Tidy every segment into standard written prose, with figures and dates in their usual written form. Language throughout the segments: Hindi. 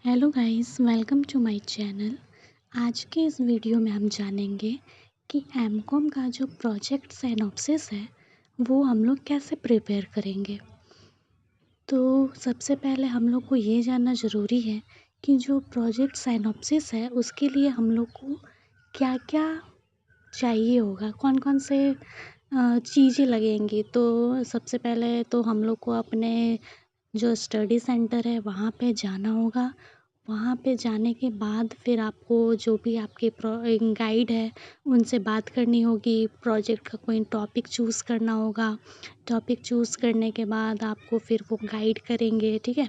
Hello guys, welcome to my channel. आज के इस वीडियो में हम जानेंगे कि एमकॉम का जो प्रोजेक्ट सिनॉप्सिस है वो हम लोग कैसे प्रिपेयर करेंगे। तो सबसे पहले हम लोग को ये जानना ज़रूरी है कि जो प्रोजेक्ट सिनॉप्सिस है उसके लिए हम लोग को क्या क्या चाहिए होगा, कौन कौन से चीज़ें लगेंगी। तो सबसे पहले तो हम लोग को अपने जो स्टडी सेंटर है वहाँ पे जाना होगा। वहाँ पे जाने के बाद फिर आपको जो भी आपके गाइड है उनसे बात करनी होगी। प्रोजेक्ट का कोई टॉपिक चूज़ करना होगा। टॉपिक चूज़ करने के बाद आपको फिर वो गाइड करेंगे, ठीक है।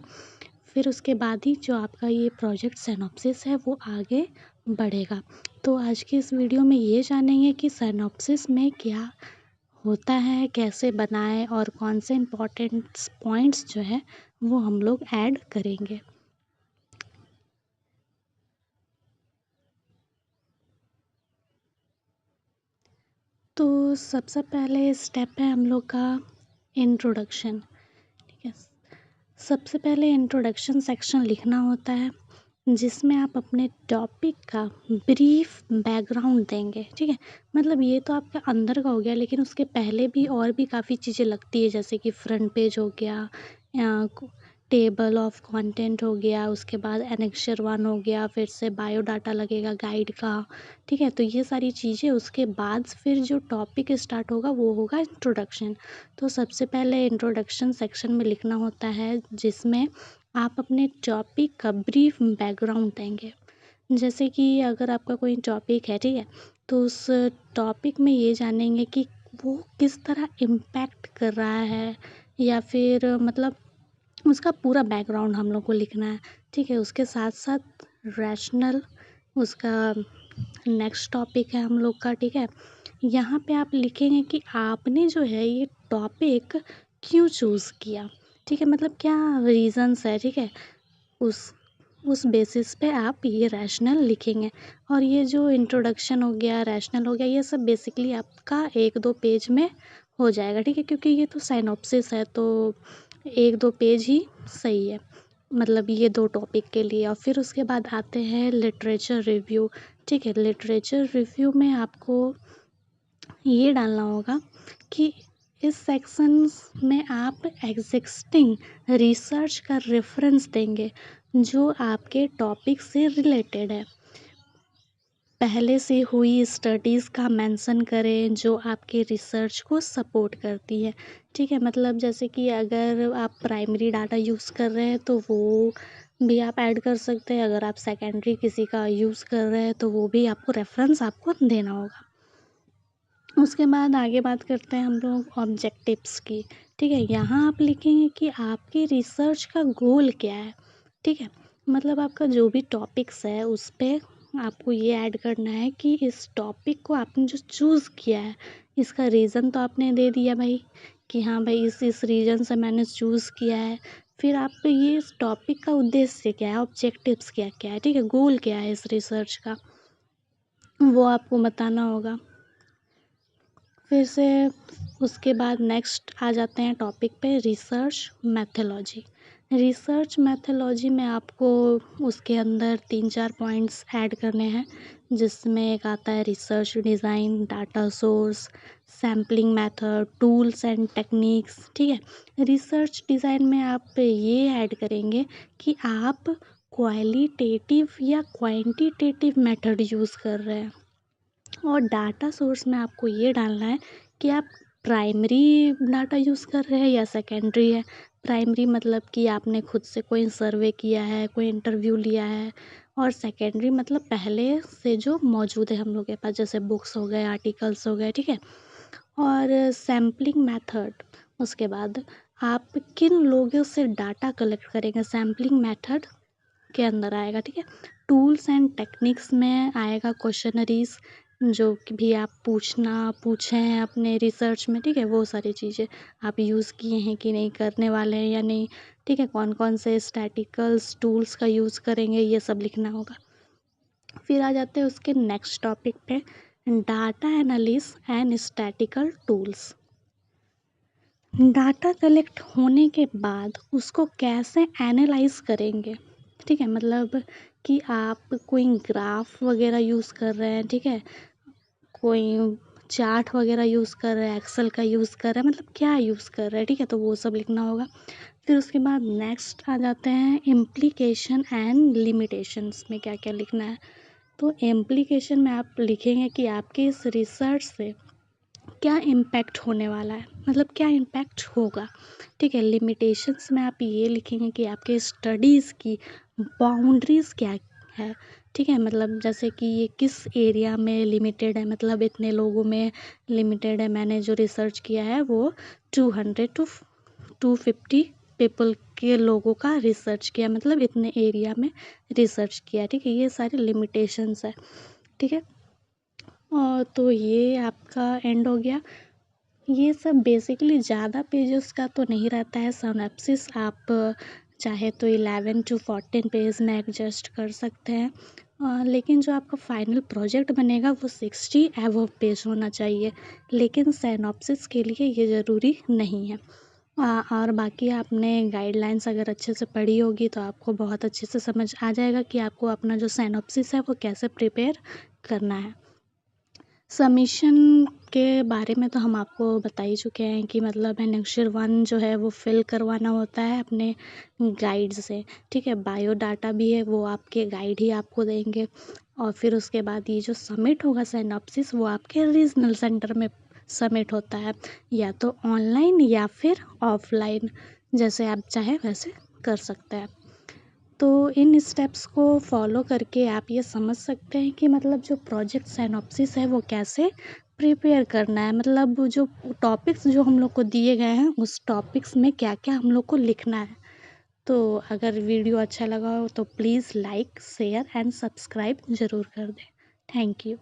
फिर उसके बाद ही जो आपका ये प्रोजेक्ट सिनॉप्सिस है वो आगे बढ़ेगा। तो आज की इस वीडियो में ये जानेंगे कि सिनॉप्सिस में क्या होता है, कैसे बनाएं और कौन से इम्पोर्टेंट पॉइंट्स जो है वो हम लोग ऐड करेंगे। तो सबसे पहले स्टेप है हम लोग का इंट्रोडक्शन, ठीक है। सबसे पहले इंट्रोडक्शन सेक्शन लिखना होता है जिसमें आप अपने टॉपिक का ब्रीफ बैकग्राउंड देंगे, ठीक है। मतलब ये तो आपके अंदर का हो गया, लेकिन उसके पहले भी और भी काफ़ी चीज़ें लगती है, जैसे कि फ्रंट पेज हो गया या टेबल ऑफ कंटेंट हो गया, उसके बाद एनेक्चर 1 हो गया, फिर से बायोडाटा लगेगा गाइड का, ठीक है। तो ये सारी चीज़ें उसके बाद फिर जो टॉपिक स्टार्ट होगा वो होगा इंट्रोडक्शन। तो सबसे पहले इंट्रोडक्शन सेक्शन में लिखना होता है जिसमें आप अपने टॉपिक का ब्रीफ बैकग्राउंड देंगे। जैसे कि अगर आपका कोई टॉपिक है, ठीक है, तो उस टॉपिक में ये जानेंगे कि वो किस तरह इम्पैक्ट कर रहा है, या फिर मतलब उसका पूरा बैकग्राउंड हम लोग को लिखना है, ठीक है। उसके साथ साथ रैशनल उसका नेक्स्ट टॉपिक है हम लोग का, ठीक है। यहाँ पे आप लिखेंगे कि आपने जो है ये टॉपिक क्यों चूज़ किया, ठीक है, मतलब क्या रीज़न्स है, ठीक है। उस बेसिस पे आप ये रैशनल लिखेंगे। और ये जो इंट्रोडक्शन हो गया, रैशनल हो गया, ये सब बेसिकली आपका 1-2 पेज में हो जाएगा, ठीक है, क्योंकि ये तो साइनॉप्सिस है तो 1-2 पेज ही सही है, मतलब ये 2 टॉपिक के लिए। और फिर उसके बाद आते हैं लिटरेचर रिव्यू, ठीक है। लिटरेचर रिव्यू में आपको ये डालना होगा कि इस सेक्शंस में आप एग्जिस्टिंग रिसर्च का रेफरेंस देंगे जो आपके टॉपिक से रिलेटेड है। पहले से हुई स्टडीज़ का मेंशन करें जो आपके रिसर्च को सपोर्ट करती है, ठीक है। मतलब जैसे कि अगर आप प्राइमरी डाटा यूज़ कर रहे हैं तो वो भी आप ऐड कर सकते हैं। अगर आप सेकेंडरी किसी का यूज़ कर रहे हैं तो वो भी आपको रेफरेंस आपको देना होगा। उसके बाद आगे बात करते हैं हम लोग ऑब्जेक्टिव्स की, ठीक है। यहाँ आप लिखेंगे कि आपकी रिसर्च का गोल क्या है, ठीक है। मतलब आपका जो भी टॉपिक्स है उस पे आपको ये ऐड करना है कि इस टॉपिक को आपने जो चूज़ किया है इसका रीज़न तो आपने दे दिया भाई, कि हाँ भाई इस रीज़न से मैंने चूज़ किया है। फिर आप ये इस टॉपिक का उद्देश्य क्या है, ऑब्जेक्टिव्स क्या क्या है, ठीक है, गोल क्या है इस रिसर्च का, वो आपको बताना होगा। फिर से उसके बाद नेक्स्ट आ जाते हैं टॉपिक पे रिसर्च मैथोलॉजी। रिसर्च मैथोलॉजी में आपको उसके अंदर 3-4 पॉइंट्स ऐड करने हैं, जिसमें एक आता है research design, data source, sampling method, tools and techniques, ठीक है। रिसर्च डिज़ाइन में आप ये ऐड करेंगे कि आप क्वालिटेटिव या क्वांटिटेटिव मेथड यूज़ कर रहे हैं। और डाटा सोर्स में आपको ये डालना है कि आप प्राइमरी डाटा यूज़ कर रहे हैं या सेकेंडरी है। प्राइमरी मतलब कि आपने खुद से कोई सर्वे किया है, कोई इंटरव्यू लिया है। और सेकेंडरी मतलब पहले से जो मौजूद है हम लोग के पास, जैसे बुक्स हो गए, आर्टिकल्स हो गए, ठीक है। और सैम्पलिंग मेथड, उसके बाद आप किन लोगों से डाटा कलेक्ट करेंगे, सैम्पलिंग मेथड के अंदर आएगा, ठीक है। टूल्स एंड टेक्निक्स में आएगा क्वेश्चनरीज, जो कि भी आप पूछे हैं अपने रिसर्च में, ठीक है, वो सारी चीज़ें आप यूज़ किए हैं कि नहीं, करने वाले हैं या नहीं, ठीक है। कौन कौन से स्टैटिकल्स टूल्स का यूज़ करेंगे ये सब लिखना होगा। फिर आ जाते हैं उसके नेक्स्ट टॉपिक पे, data analysis and statistical tools. Data collect होने के बाद उसको कैसे एनालाइज करेंगे, ठीक है, मतलब कि आप कोई ग्राफ वगैरह यूज़ कर रहे हैं, ठीक है, कोई चार्ट वगैरह यूज़ कर रहा है, एक्सेल का यूज़ कर रहा है, मतलब क्या यूज़ कर रहा है, ठीक है, तो वो सब लिखना होगा। फिर उसके बाद नेक्स्ट आ जाते हैं इम्प्लीकेशन एंड लिमिटेशंस में क्या क्या लिखना है। तो इम्प्लीकेशन में आप लिखेंगे कि आपके इस रिसर्च से क्या इम्पैक्ट होने वाला है, मतलब क्या इम्पैक्ट होगा, ठीक है। लिमिटेशंस में आप ये लिखेंगे कि आपके स्टडीज़ की बाउंड्रीज़ क्या है, ठीक है, मतलब जैसे कि ये किस एरिया में लिमिटेड है, मतलब इतने लोगों में लिमिटेड है। मैंने जो रिसर्च किया है वो 200 टू 250 पीपल के लोगों का रिसर्च किया, मतलब इतने एरिया में रिसर्च किया, ठीक है, ये सारे लिमिटेशंस है, ठीक है। और तो ये आपका एंड हो गया। ये सब बेसिकली ज़्यादा पेजेस का तो नहीं रहता है सिनॉप्सिस, आप चाहे तो 11 to 14 पेज में एडजस्ट कर सकते हैं। लेकिन जो आपका फाइनल प्रोजेक्ट बनेगा वो 60 एबव पेज होना चाहिए, लेकिन सिनॉप्सिस के लिए ये ज़रूरी नहीं है। और बाकी आपने गाइडलाइंस अगर अच्छे से पढ़ी होगी तो आपको बहुत अच्छे से समझ आ जाएगा कि आपको अपना जो सिनॉप्सिस है वो कैसे प्रिपेयर करना है। सबमिशन के बारे में तो हम आपको बता ही चुके हैं कि मतलब एनेक्चर 1 जो है वो फिल करवाना होता है अपने गाइड से, ठीक है। बायोडाटा भी है, वो आपके गाइड ही आपको देंगे। और फिर उसके बाद ये जो सबमिट होगा सिनॉप्सिस, वो आपके रीजनल सेंटर में सबमिट होता है, या तो ऑनलाइन या फिर ऑफलाइन, जैसे आप चाहे वैसे कर सकते हैं। तो इन स्टेप्स को फॉलो करके आप ये समझ सकते हैं कि मतलब जो प्रोजेक्ट सिनॉप्सिस है वो कैसे प्रिपेयर करना है, मतलब वो जो टॉपिक्स जो हम लोग को दिए गए हैं उस टॉपिक्स में क्या क्या हम लोग को लिखना है। तो अगर वीडियो अच्छा लगा हो तो please like share and subscribe ज़रूर कर दें। Thank you.